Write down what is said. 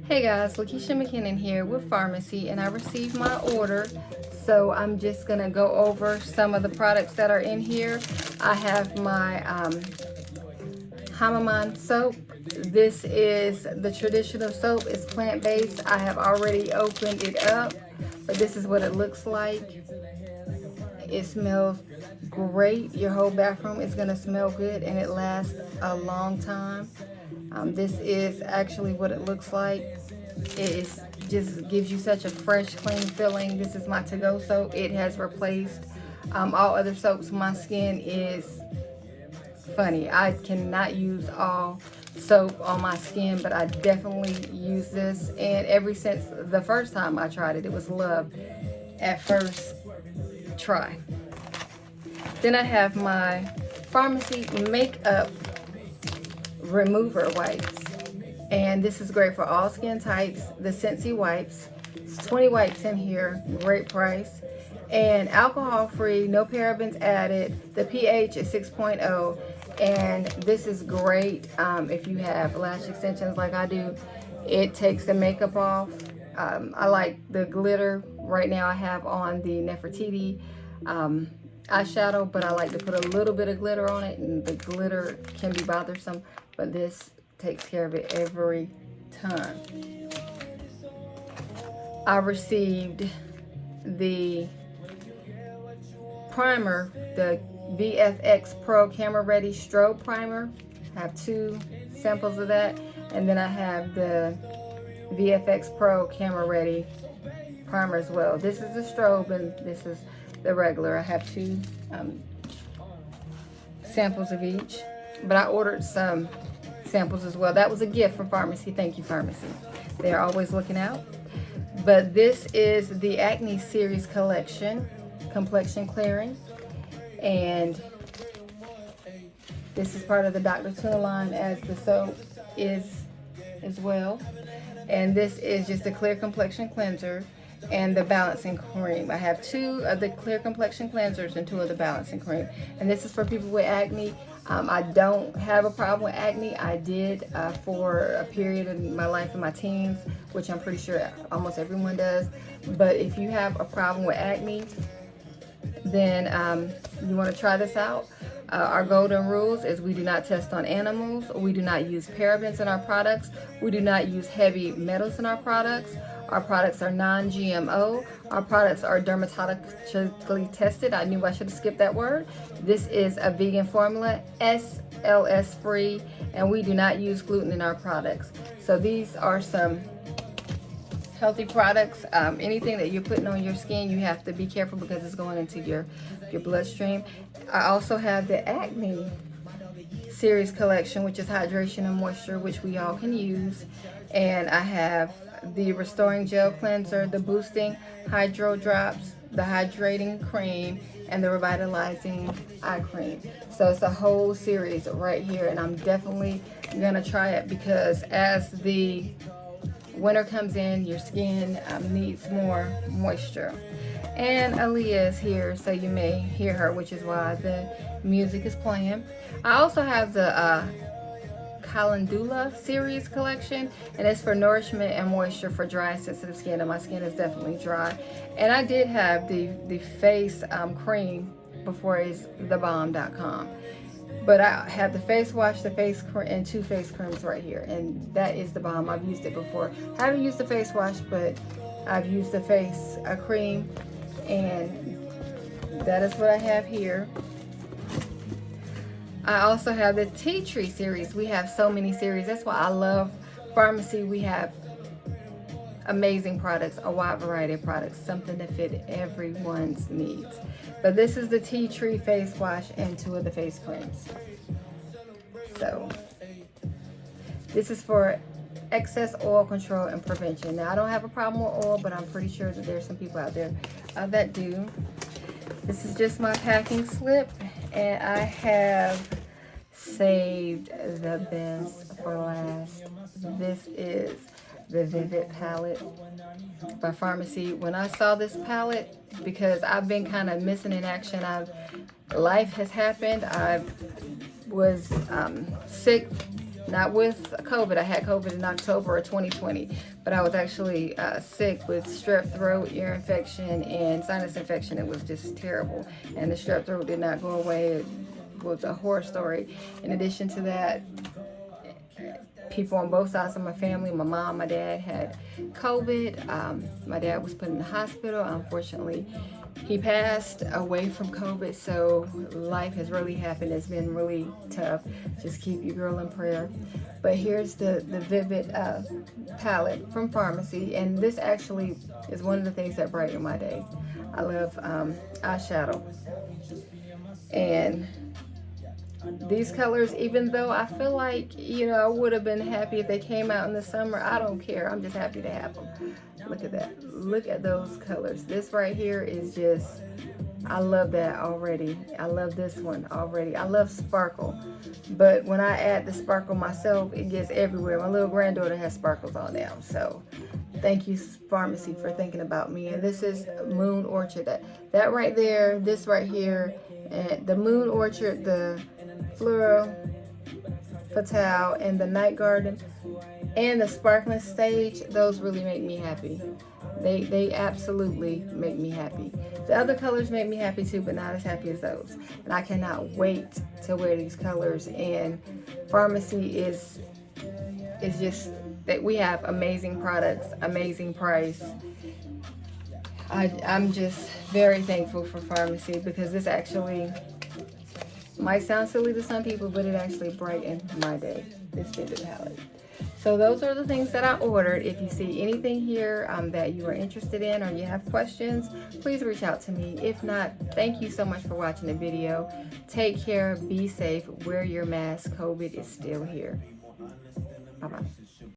Hey guys, Lakesia McKinnon here with Farmasi, and I received my order, so I'm just gonna go over some of the products that are in here. I have my Hammam soap. This is the traditional soap. It's plant-based. I have already opened it up, but this is what it looks like. It smells great. Your whole bathroom is gonna smell good, and it lasts a long time. This is actually what it looks like. It is just gives you such a fresh, clean feeling. This is my to-go soap. It has replaced all other soaps. My skin is funny. I cannot use all soap on my skin, but I definitely use this. And ever since the first time I tried it, it was love at first try. Then I have my Farmasi Makeup Remover wipes, and this is great for all skin types. The Sensi-Wipes, it's 20 wipes in here, great price, and alcohol free, no parabens added. The pH is 6.0, and this is great if you have lash extensions like I do. It takes the makeup off. I like the glitter. Right now I have on the Nefertiti eyeshadow, but I like to put a little bit of glitter on it, and the glitter can be bothersome, but this takes care of it every time. I received the primer, the VFX Pro Camera Ready Strobe Primer. I have 2 samples of that, and then I have the VFX Pro Camera Ready primer as well. This is the strobe and this is the regular. I have 2 samples of each, but I ordered some samples as well. That was a gift from Farmasi. Thank you, Farmasi. They're always looking out. But this is the Acne Series collection, complexion clearing, and this is part of the Dr. Tuna line, as the soap is as well. And this is just a clear complexion cleanser and the balancing cream. I have 2 of the clear complexion cleansers and 2 of the balancing cream, and this is for people with acne. I don't have a problem with acne. I did for a period in my life in my teens, which I'm pretty sure almost everyone does. But if you have a problem with acne, then you want to try this out. Our golden rules is we do not test on animals. We do not use parabens in our products. We do not use heavy metals in our products. Our products are non-GMO. Our products are dermatologically tested. I knew I should have skipped that word. This is a vegan formula, SLS free, and we do not use gluten in our products. So these are some healthy products. Anything that you're putting on your skin, you have to be careful because it's going into your bloodstream. I also have the Acne Series collection, which is hydration and moisture, which we all can use. And I have the restoring gel cleanser, the boosting hydro drops, the hydrating cream, and the revitalizing eye cream. So it's a whole series right here, and I'm definitely gonna try it because as the winter comes in, your skin needs more moisture. And Aaliyah is here, so you may hear her, which is why the music is playing. I also have the Calendula series collection, and it's for nourishment and moisture for dry, sensitive skin, and my skin is definitely dry. And I did have the face cream before, is thebomb.com. But I have the face wash, the face cream, and 2 face creams right here, and that is the bomb. I've used it before. I haven't used the face wash, but I've used the face cream, and that is what I have here. I also have the Tea Tree series. We have so many series. That's why I love Farmasi. We have amazing products, a wide variety of products, something to fit everyone's needs. But this is the Tea Tree face wash and 2 of the face creams. So this is for excess oil control and prevention. Now I don't have a problem with oil, but I'm pretty sure that there's some people out there that do. This is just my packing slip, and I have saved the best for last. This is the Vivid palette by Farmasi. When I saw this palette, because I've been kind of missing in action, life has happened. I was sick not with COVID. I had COVID in October of 2020, but I was actually sick with strep throat, ear infection, and sinus infection. It was just terrible, and the strep throat did not go away. It was a horror story. In addition to that, people on both sides of my family, my mom, my dad had COVID. My dad was put in the hospital. Unfortunately, he passed away from COVID, so life has really happened. It's been really tough. Just keep your girl in prayer. But here's the Vivid palette from Farmasi, and this actually is one of the things that brighten my day. I love eyeshadow. And these colors, even though I feel like, you know, I would have been happy if they came out in the summer, I don't care. I'm just happy to have them. Look at that. Look at those colors. This right here is just, I love that already. I love this one already. I love sparkle. But when I add the sparkle myself, it gets everywhere. My little granddaughter has sparkles on now. So thank you, Farmasi, for thinking about me. And this is Moon Orchard. That right there, this right here, and the Moon Orchard, the Fleur Fatale, and the Night Garden, and the Sparkling Stage, those really make me happy. They absolutely make me happy. The other colors make me happy too, but not as happy as those. And I cannot wait to wear these colors. And Farmasi is just that we have amazing products, amazing price. I'm just very thankful for Farmasi, because this actually might sound silly to some people, but it actually brightened my day, this Vivid palette. So those are the things that I ordered. If you see anything here that you are interested in, or you have questions, please reach out to me. If not, thank you so much for watching the video. Take care, be safe, wear your mask. COVID is still here. Bye-bye.